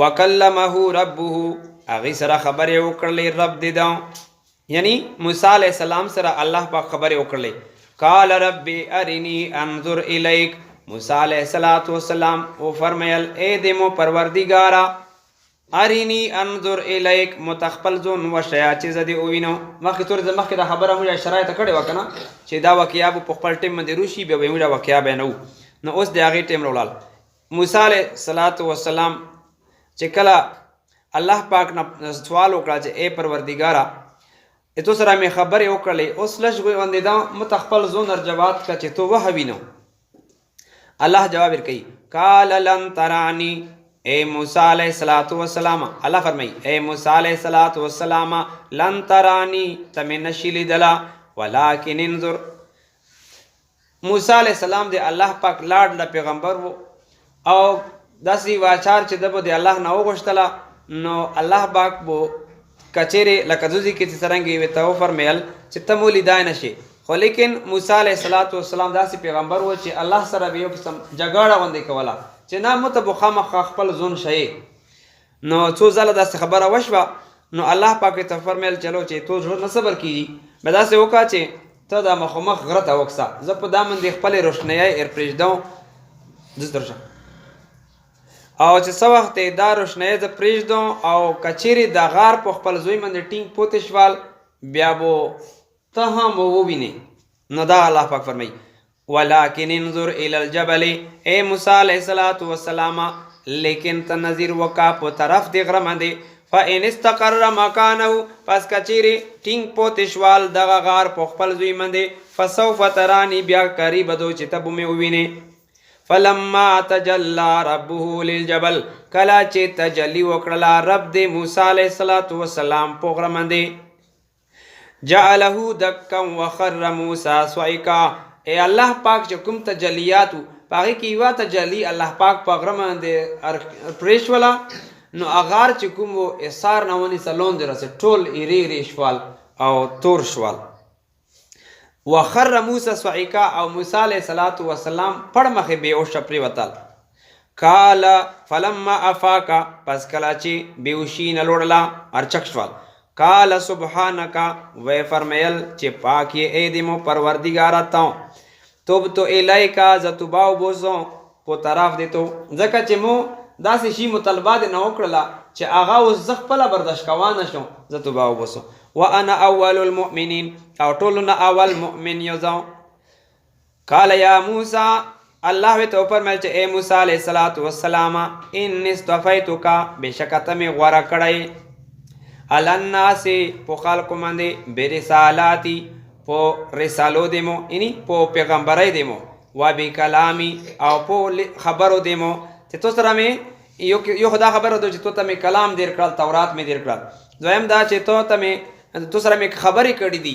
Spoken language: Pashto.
وکلمه ربه هغې سره خبرې وکړلې رب د ده یعنی موسی علیه السلام سره الله پاک خبرې وکړلې. قال رب ارنی انظر الیک موسی علیه السلام وفرمیل ای د مو پروردګاره ارینی انظر الیک متخپل ځون وښیه چې زه دې ووینم. مخکې تورې د مخکې دا خبره موږ شرایطه کړې وه که نه چې دا واقعه به په خپل ټیم باندې روشي بیا به موږ دا واقعه بیانوو. نو اوس د هغې ټیم راولاړ موسی علیه السلام چې کله الله پاک نه سوال وکړه چې ای پروردګاره تو سره مې خبرې وکړلې اوس لږ غوندې دا متخپل ځون ارجوات کړه چې تو وهوینو. الله جواب ورکوي قال لن ترانی اے موسی علیہ السلام الله فرمائی اے موسی علیہ السلام لن ترانی تمہیں نشی لیدلا ولکن انظر. موسی علیہ السلام دے اللہ پاک لاډ پیغمبر وو او داسې واچار چې دبو د الله نه وغوښتله نو الله پاک بو کچېرې لکه دوزي کې چې څرنګې وې ته وفرمیل چې ته مو لیدای نه شي. خو لیکن موسی علیه السلام داسې پیغمبر و چې الله سره به یو قسم جګړه غوندې کوله چې نه مو ته به خامخا خپل ځون شئ. نو څو ځله داسې خبره وشوه نو الله پاک ته فرمیل چلو چې تو زړه نه صبر کېږي به داسې وکړه چې ته دا مخامخ غره ته وکسه زه په دا باندې خپلې روشنیۍ پرېږدم دلته راشه او چې څه وخت یې دا روشنیۍ زه پرېږدم او که چیرې د غار په خپل زوی باندې ټینګ پوتې شول بیا به ته هم ووینې. نو دا الله پاک فرمایي ولکن انظر الی الجبل اے موسی علیہ السلام لیکن ته نظر وکړه په طرف د غره باندې فإن استقر مکانه پس که چیرې ټینګ پوتې شول دغه غار په خپل زوی باندې فسوف ترانی بیا قریب دو چې ته به مې ووینې. فلما تجلی ربه للجبل کله چې تجلی وکړله رب د موسی علیه السلام په غره باندې جعله دکا وخر موسی صعقا ای الله پاک چې کوم تجلیات په هغې کې یوه تجلی الله پاک په غره باندې پرېښوله نو غار چې کوم و احصار نه ونیسه لاندې رسېد ټول ایرې شول او تور شول. وخر موسی صعقا او موسی علیه السلام پړ مخې بېهوشه پرېوتل. قال فلما افاقا پس کله چې بېهوشي نه لوړله ارچک شول قال سبحانک وی فرمیل چې پاک یې ای د مو پروردګاره ته توبت الیکا زه توبه وبوسم په طرف د تو ځکه چې مو داسې شي مطالبه دې نه وکړله چې هغه اوس زه خپله برداشت کوه نه شم زه توبه وبوسم. وانا اول المؤمنین او ټولو نه اول مؤمن یو زه. قال یا موسی الله ورته وفرمیل چې ای موسی علیه السلام انی اصطفیتک بېشکه ته مې غوره کړی علی الناس په خلکو باندې برسالاتی په رسالو دیمو یعنی په پیغمبرۍ دیمو و بکلامی او په خبرو دیمو چې تو سره مې یو خدا خبره ده چې تو ته مې کلام دیر کړل تورات مې دیر کړل دویم دا چې تو سره مې خبرې کړي دي